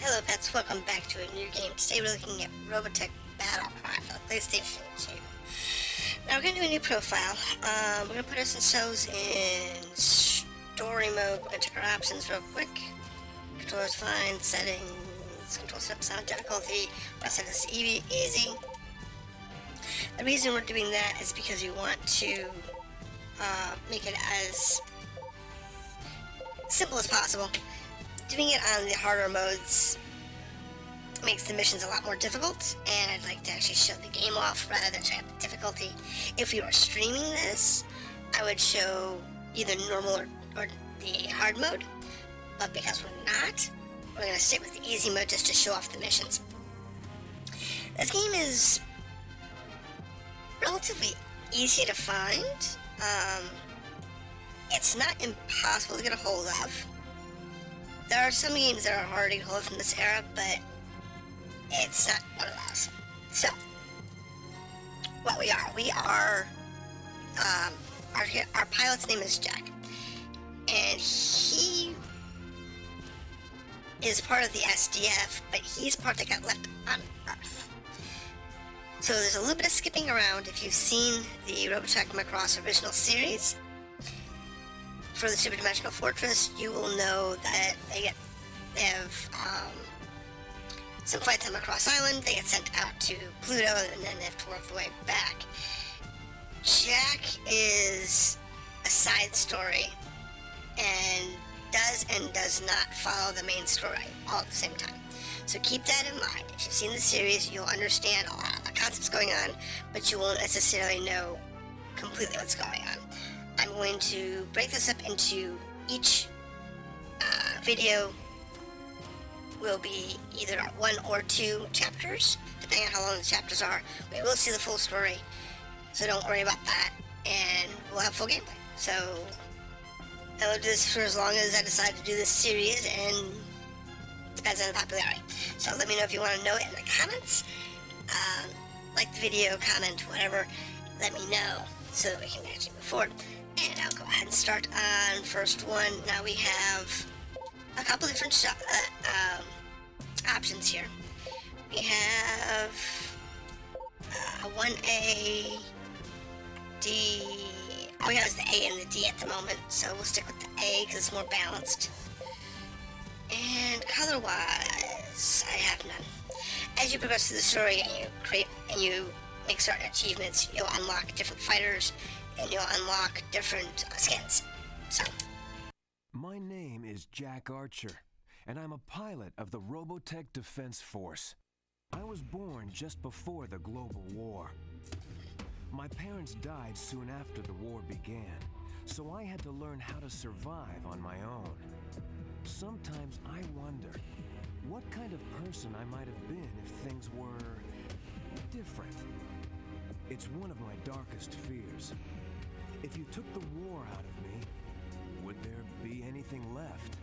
Hello pets, welcome back to a new game. Today we're looking at Robotech Battlecry for the PlayStation 2. Now we're going to do a new profile. We're going to put ourselves in story mode. We're going to check our options real quick. Controls fine, settings, control setup, sound difficulty. I set this easy. The reason we're doing that is because we want to make it as simple as possible. Doing it on the harder modes makes the missions a lot more difficult, and I'd like to actually show the game off rather than show the difficulty. If we were streaming this, I would show either normal or the hard mode, but because we're not, we're going to stick with the easy mode just to show off the missions. This game is relatively easy to find. It's not impossible to get a hold of. There are some games that are hard to get a hold of from this era, but it's not one of those. So, what we are, our pilot's name is Jack, and he is part of the SDF, but he's part that got left on Earth. So there's a little bit of skipping around. If you've seen the Robotech Macross original series, for the Super Dimensional Fortress, you will know that they have some flights on Macross Island. They get sent out to Pluto, and then they have to work their way back. Jack is a side story, and does not follow the main story all at the same time. So keep that in mind. If you've seen the series, you'll understand a lot of the concepts going on, but you won't necessarily know completely what's going on. I'm going to break this up into each video will be either 1 or 2 chapters, depending on how long the chapters are. We will see the full story, so don't worry about that, and we'll have full gameplay. So I will do this for as long as I decide to do this series, and depends on the popularity. So let me know if you want to know it in the comments. Like the video, comment, whatever, let me know so that we can actually move forward. And I'll go ahead and start on first one. Now we have a couple different options here. We have 1A, D. All we have is the A and the D at the moment, so we'll stick with the A because it's more balanced. And color-wise, I have none. As you progress through the story and you make certain achievements, you'll unlock different fighters, and you'll unlock different skins. So, my name is Jack Archer, and I'm a pilot of the Robotech Defense Force. I was born just before the global war. My parents died soon after the war began, so I had to learn how to survive on my own. Sometimes I wonder what kind of person I might have been if things were different. It's one of my darkest fears. If you took the war out of me, would there be anything left?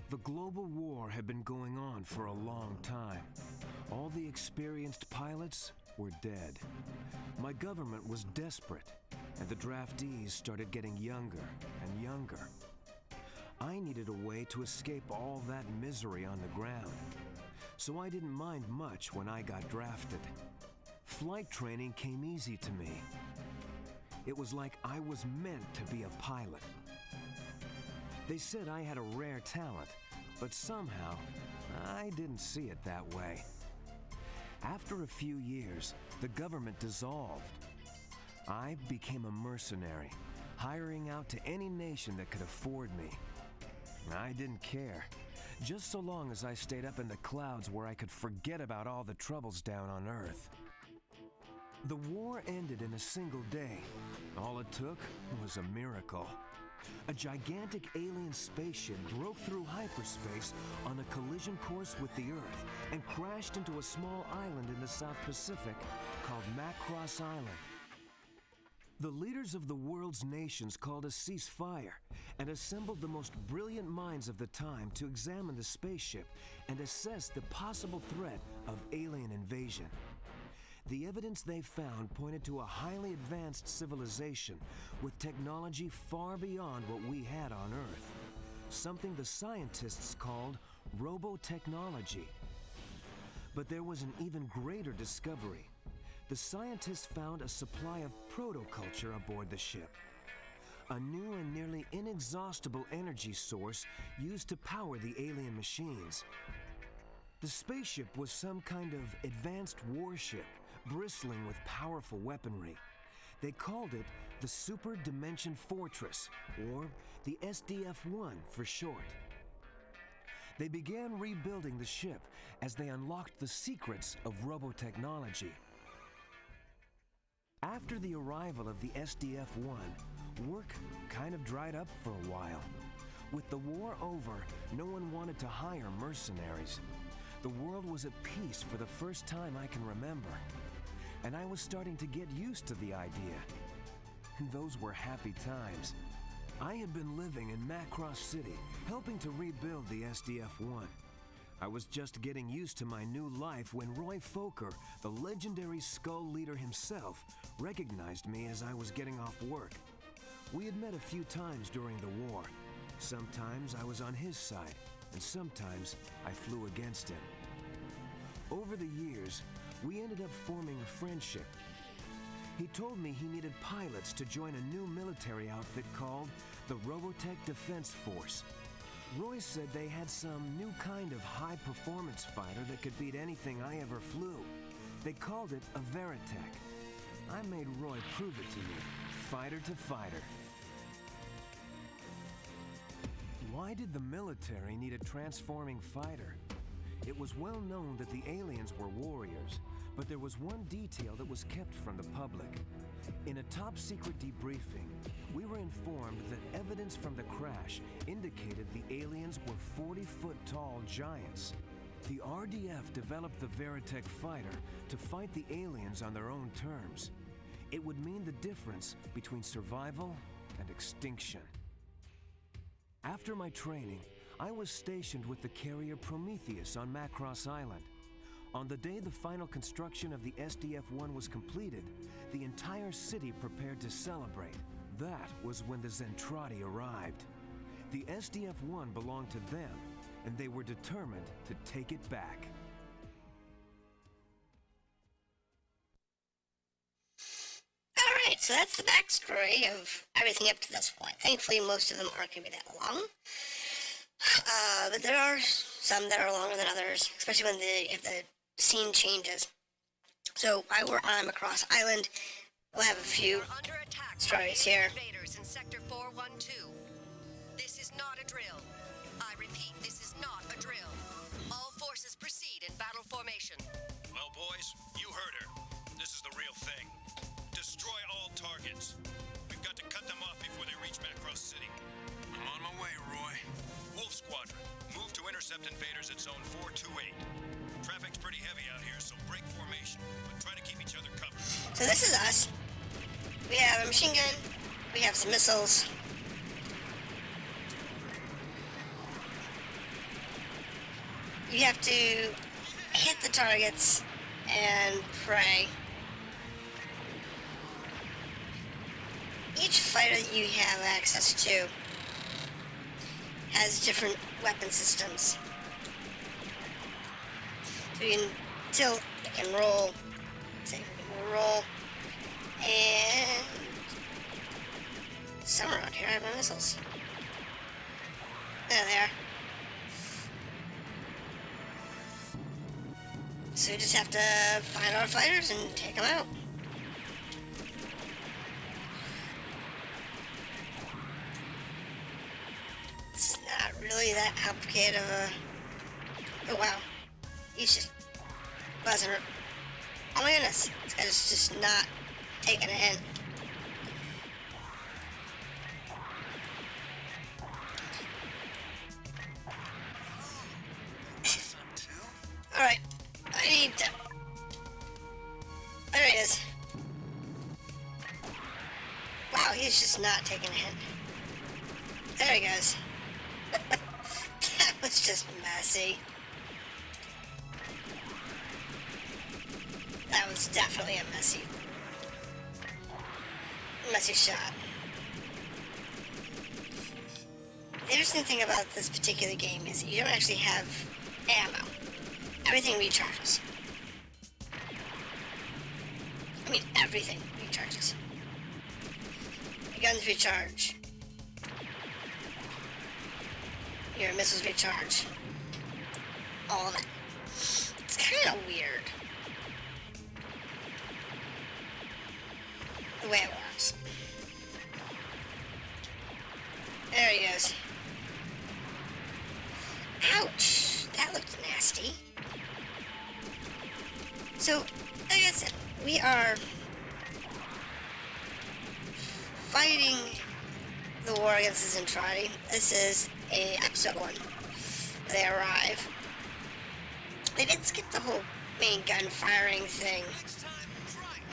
The global war had been going on for a long time. All the experienced pilots were dead. My government was desperate, and the draftees started getting younger and younger. I needed a way to escape all that misery on the ground, so I didn't mind much when I got drafted. Flight training came easy to me. It was like I was meant to be a pilot. They said I had a rare talent, but somehow I didn't see it that way. After a few years, the government dissolved. I became a mercenary, hiring out to any nation that could afford me. I didn't care, just so long as I stayed up in the clouds where I could forget about all the troubles down on Earth. The war ended in a single day. All it took was a miracle. A gigantic alien spaceship broke through hyperspace on a collision course with the Earth and crashed into a small island in the South Pacific called Macross Island. The leaders of the world's nations called a ceasefire and assembled the most brilliant minds of the time to examine the spaceship and assess the possible threat of alien invasion. The evidence they found pointed to a highly advanced civilization with technology far beyond what we had on Earth. Something the scientists called robotechnology. But there was an even greater discovery. The scientists found a supply of protoculture aboard the ship. A new and nearly inexhaustible energy source used to power the alien machines. The spaceship was some kind of advanced warship, bristling with powerful weaponry. They called it the Super Dimension Fortress, or the SDF-1 for short. They began rebuilding the ship as they unlocked the secrets of robotechnology. After the arrival of the SDF-1, work kind of dried up for a while. With the war over, no one wanted to hire mercenaries. The world was at peace for the first time I can remember, and I was starting to get used to the idea. Those were happy times. I had been living in Macross City, helping to rebuild the SDF-1. I was just getting used to my new life when Roy Fokker, the legendary Skull leader himself, recognized me as I was getting off work. We had met a few times during the war. Sometimes I was on his side, and sometimes I flew against him. Over the years, we ended up forming a friendship. He told me he needed pilots to join a new military outfit called the Robotech Defense Force. Roy said they had some new kind of high-performance fighter that could beat anything I ever flew. They called it a Veritech. I made Roy prove it to me, fighter to fighter. Why did the military need a transforming fighter? It was well known that the aliens were warriors, but there was one detail that was kept from the public. In a top-secret debriefing, we were informed that evidence from the crash indicated the aliens were 40-foot-tall giants. The RDF developed the Veritech fighter to fight the aliens on their own terms. It would mean the difference between survival and extinction. After my training, I was stationed with the carrier Prometheus on Macross Island. On the day the final construction of the SDF-1 was completed, the entire city prepared to celebrate. That was when the Zentradi arrived. The SDF-1 belonged to them, and they were determined to take it back. Alright, so that's the backstory of everything up to this point. Thankfully, most of them aren't going to be that long. But there are some that are longer than others, especially when if the scene changes. So while we're on Macross Island, we'll have a few stories here. Invaders in Sector 412. This is not a drill. I repeat, this is not a drill. All forces proceed in battle formation. Well, boys, you heard her. This is the real thing. Destroy all targets. We've got to cut them off before they reach Macross City. I'm on my way, Roy. Wolf Squadron, move to intercept invaders at Zone 428. Traffic's pretty heavy out here, so break formation, but try to keep each other covered. So this is us. We have a machine gun. We have some missiles. You have to hit the targets and pray. Each fighter that you have access to has different weapon systems. So you can tilt, you can roll, and somewhere around here I have my missiles. There they are. So we just have to find our fighters and take them out. It's not really that complicated of a... Oh wow. He's just buzzing. Oh my goodness. This guy's just not taking a hint. Alright. I need to... There he is. Wow, he's just not taking a hint. There he goes. That was just messy. That was definitely a messy shot. There's interesting thing about this particular game is that you don't actually have ammo. Everything recharges. I mean, everything recharges. Your guns recharge. Your missiles recharge. All of it. It's kind of weird. The way it works. There he goes. Ouch! That looked nasty. So, like I said, we are fighting the war against the Zentradi. This is episode 1. They arrive. They did skip the whole main gun firing thing,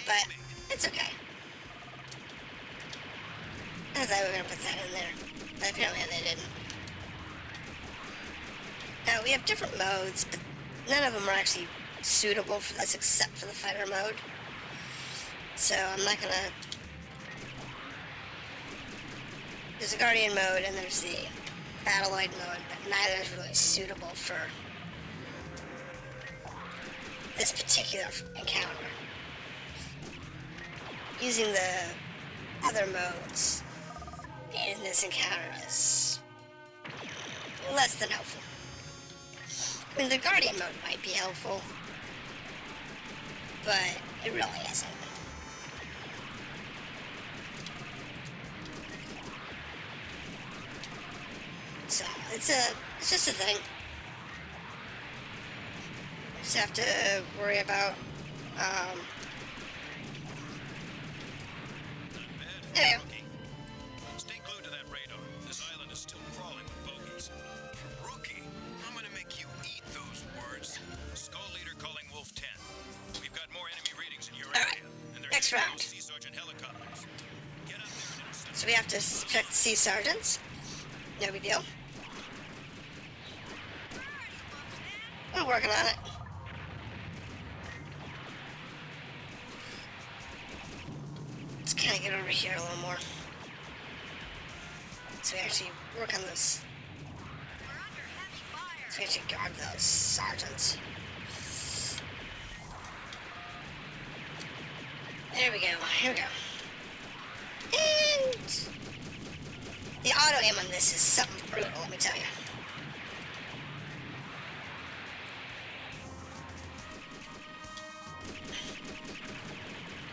but it's okay. I thought we were going to put that in there, but apparently they didn't. Now, we have different modes, but none of them are actually suitable for this except for the fighter mode. So I'm not going to... There's a Guardian mode and there's the Battleoid mode, but neither is really suitable for this particular encounter. Using the other modes in this encounter is less than helpful. I mean, the Guardian mode might be helpful, but it really isn't. So, it's just a thing. Just have to worry about, yeah. Stay glued to that radar. This island is still crawling with bogeys. Rookie, I'm gonna make you eat those words. Skull leader calling Wolf 10. We've got more enemy readings in your area. And they're Next round. Sea Sergeant helicopters. Get out there and intercept. So we have to check the sea sergeants. No big deal. We're working on it. Let's kind of get over here a little more. So we actually work on this. So we actually guard those sergeants. There we go. Here we go. And the auto aim on this is something brutal, let me tell you.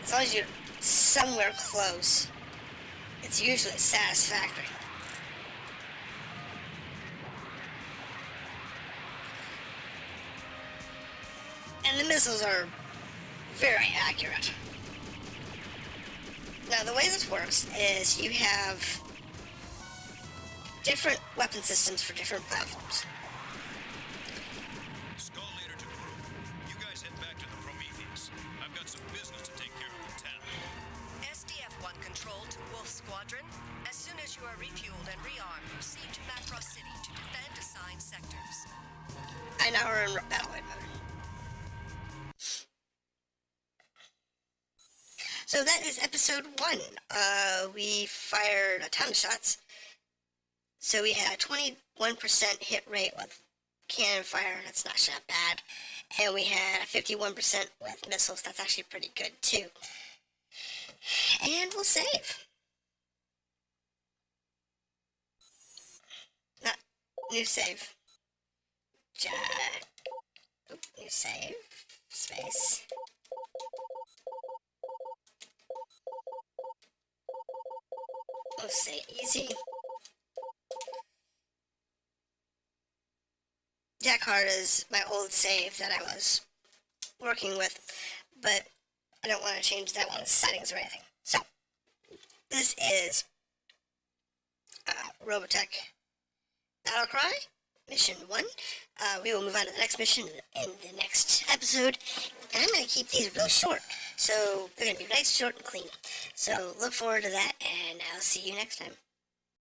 As long as you're somewhere close, it's usually satisfactory. And the missiles are very accurate. Now, the way this works is you have different weapon systems for different platforms. Skull leader to crew. You guys head back to the Prometheus. I've got some business to take care of in town. SDF-1 control to Wolf Squadron. As soon as you are refueled and rearmed, proceed to Macross City to defend assigned sectors. I now are in Battleoid mode. So that is episode 1. We fired a ton of shots. So we had a 21% hit rate with cannon fire. That's not that bad. And we had a 51% with missiles. That's actually pretty good too. And we'll save. Not new save. New save. Space. Let's say easy. Jackheart is my old save that I was working with, but I don't want to change that one's settings or anything. So, this is Robotech Battlecry, Mission 1. We will move on to the next mission in the next episode, and I'm going to keep these real short, so they're going to be nice, short, and clean. So, look forward to that, and I'll see you next time.